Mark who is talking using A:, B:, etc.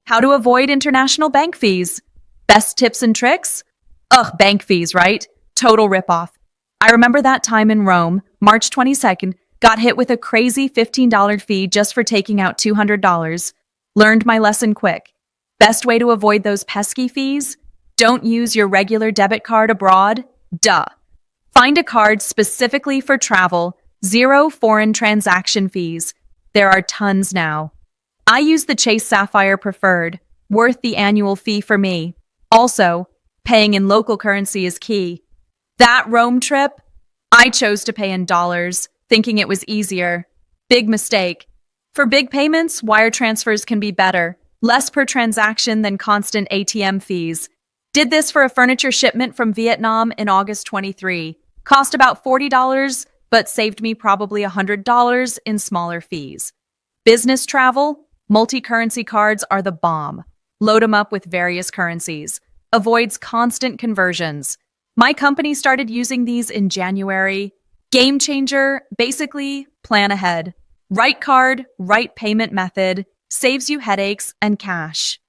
A: How to avoid international bank fees. Best tips and tricks? Ugh, bank fees, right? Total ripoff. I remember that time in Rome, March 22nd, got hit with a crazy $15 fee just for taking out $200. Learned my lesson quick. Best way to avoid those pesky fees? Don't use your regular debit card abroad. Duh. Find a card specifically for travel, zero foreign transaction fees. There are tons now. I use the Chase Sapphire Preferred, worth the annual fee for me. Also, paying in local currency is key. That Rome trip, I chose to pay in dollars, thinking it was easier. Big mistake. For big payments, wire transfers can be better, less per transaction than constant ATM fees. Did this for a furniture shipment from Vietnam in August 23. Cost about $40, but saved me probably $100 in smaller fees. Business travel, multi-currency cards are the bomb. Load them up with various currencies. Avoids constant conversions. My company started using these in January. Game changer, basically, plan ahead. Right card, right payment method, saves you headaches and cash.